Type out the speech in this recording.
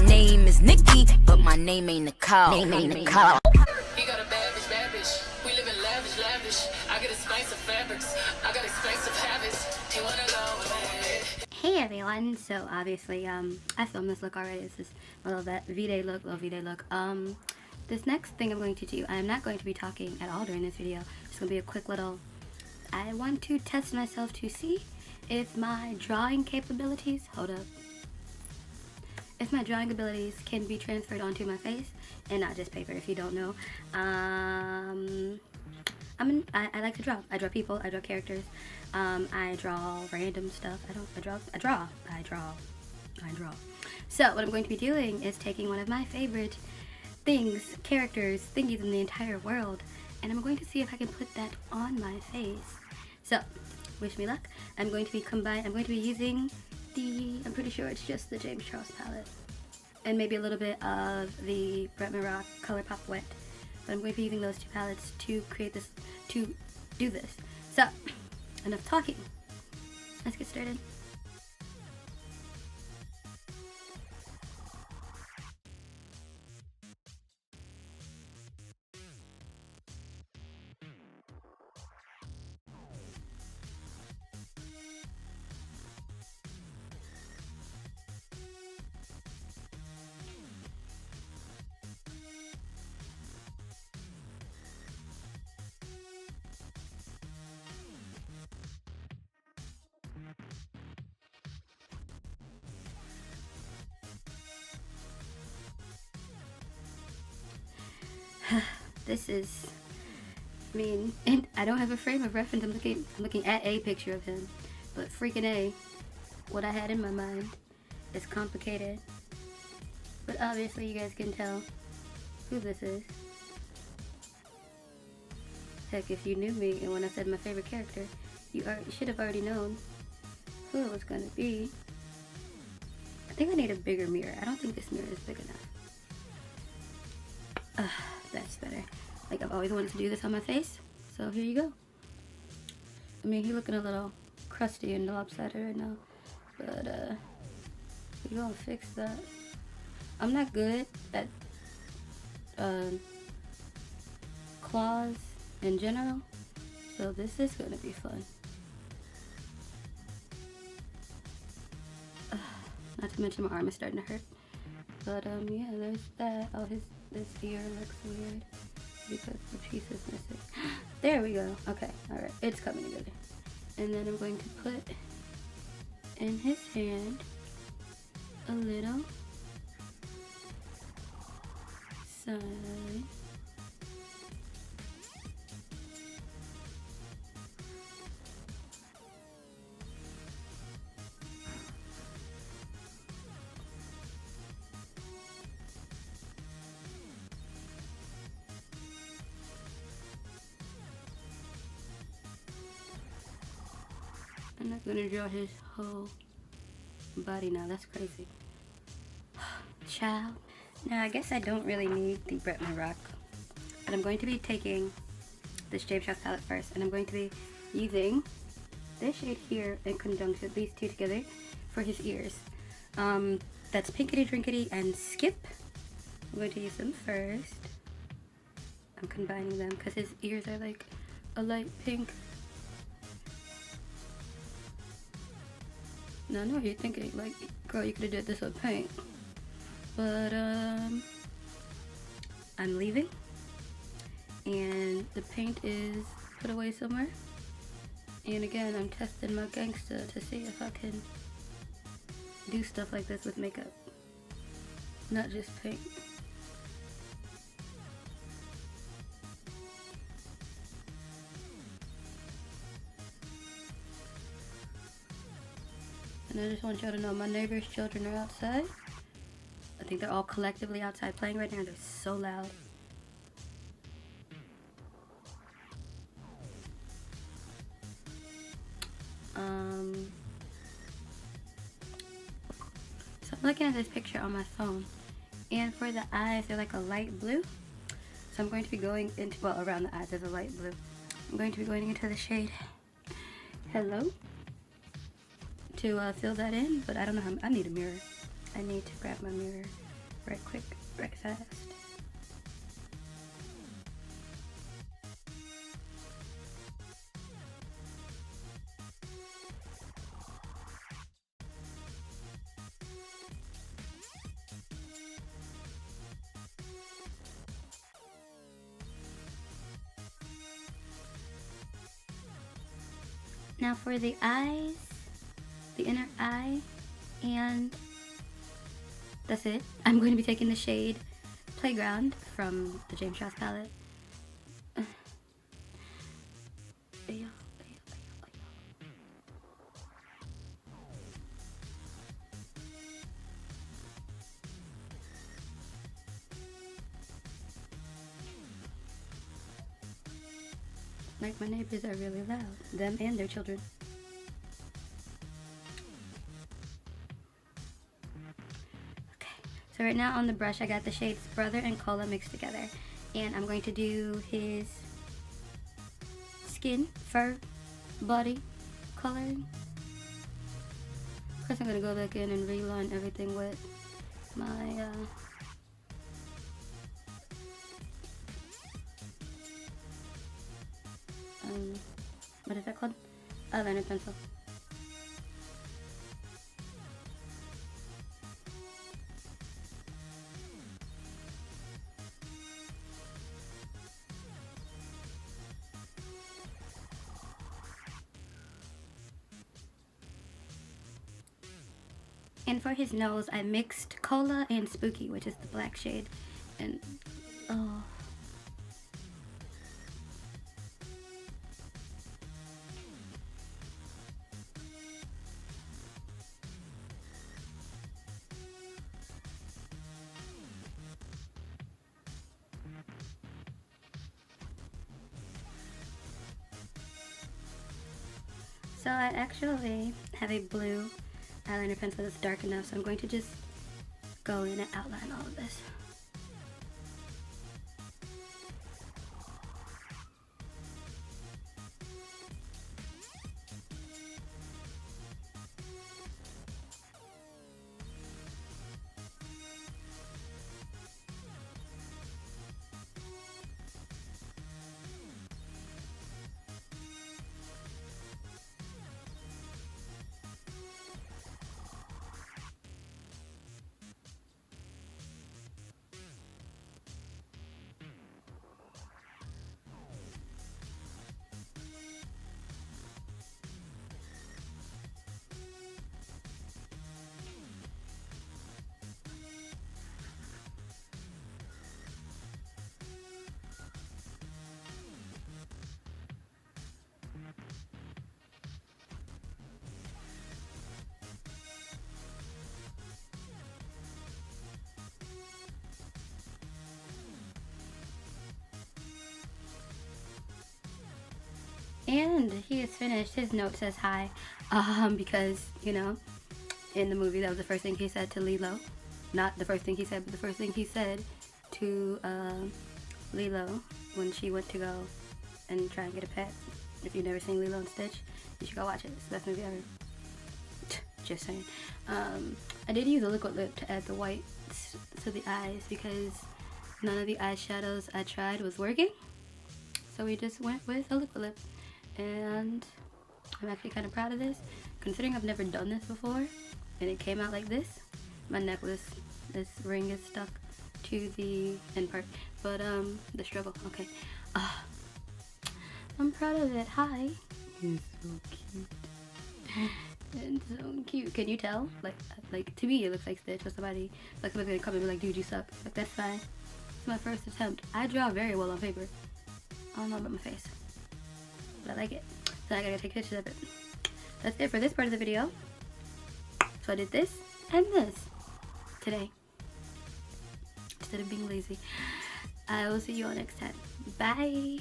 name is Nikki, but my name ain't Nicole. Name ain't Nicole. He got a bad bitch. We live in lavish. I get expensive fabrics. I got expensive habits. He wanna go with me. Hey everyone, so obviously I filmed this look already. This is a little V-Day look, this next thing I'm going to do, I'm not going to be talking at all during this video. It's going to be a quick little, I want to test myself to see if my drawing capabilities, if my drawing abilities can be transferred onto my face and not just paper. If you don't know, I like to draw. I draw people, I draw characters, I draw random stuff. I draw. So what I'm going to be doing is taking one of my favorite things, characters, thingies in the entire world, and I'm going to see if I can put that on my face. So wish me luck. I'm going to be using I'm pretty sure it's just the James Charles palette and maybe a little bit of the Bretman Rock ColourPop Wet, but I'm going to be using those two palettes to create this, to do this. So enough talking, let's get started. This is, and I don't have a frame of reference. I'm looking at a picture of him, but freaking A, what I had in my mind is complicated. But obviously you guys can tell who this is. Heck, if you knew me and when I said my favorite character, you should have already known who it was gonna be. I think I need a bigger mirror. I don't think this mirror is big enough. That's better. Like, I've always wanted to do this on my face, so here you go. He's looking a little crusty and lopsided right now, but we're gonna fix that. I'm not good at claws in general, so this is gonna be fun. Not to mention my arm is starting to hurt. But yeah, there's that. Oh, this ear looks weird because the piece is missing. There we go. Okay, alright, it's coming together. And then I'm going to put in his hand a little sign. I'm not gonna draw his whole body now, that's crazy. Child. Now I guess I don't really need the Bretman Rock, but I'm going to be taking this James Charles palette first, and I'm going to be using this shade here in conjunction, these two together, for his ears. That's Pinkity Drinkity and Skip. I'm going to use them first. I'm combining them because his ears are like a light pink. Now I know you're thinking, like, girl, you could have did this with paint. But, I'm leaving. And the paint is put away somewhere. And again, I'm testing my gangster to see if I can do stuff like this with makeup. Not just paint. And I just want y'all to know my neighbor's children are outside. I think they're all collectively outside playing right now. They're so loud. So I'm looking at this picture on my phone. And for the eyes, they're like a light blue. So I'm going to be going into, well, around the eyes there's a light blue. I'm going to be going into the shade Hello to fill that in, but I don't know how, I need a mirror. I need to grab my mirror right quick, right fast. Now for the eyes, the inner eye, and that's it. I'm going to be taking the shade Playground from the James Strauss palette. Like, my neighbors are really loud. Them and their children. Okay, so right now on the brush I got the shades Brother and Cola mixed together. And I'm going to do his skin, fur, body coloring. Of course I'm going to go back in and reline everything with my what is that called? Eyeliner pencil. And for his nose, I mixed Cola and Spooky, which is the black shade. And, oh. So I actually have a blue eyeliner pencil that's dark enough, so I'm going to just go in and outline all of this. And he is finished. His note says hi, because, you know, in the movie that was the first thing he said to Lilo. Not the first thing he said, but the first thing he said to Lilo when she went to go and try and get a pet. If you've never seen Lilo and Stitch, you should go watch it. It's the best movie ever. Just saying. I did use a liquid lip to add the white to the eyes because none of the eyeshadows I tried was working. So we just went with a liquid lip. And I'm actually kind of proud of this, considering I've never done this before, and it came out like this. My necklace, this ring is stuck to the end part, but the struggle, okay. I'm proud of it. Hi. He's so cute. It's so cute. Can you tell? Like to me it looks like Stitch, but somebody's gonna come and be like, dude, you suck. Like, that's fine. It's my first attempt. I draw very well on paper. I don't know about my face, but I like it. So I gotta take pictures of it. That's it for this part of the video. So I did this and this today, instead of being lazy. I will see you all next time. Bye.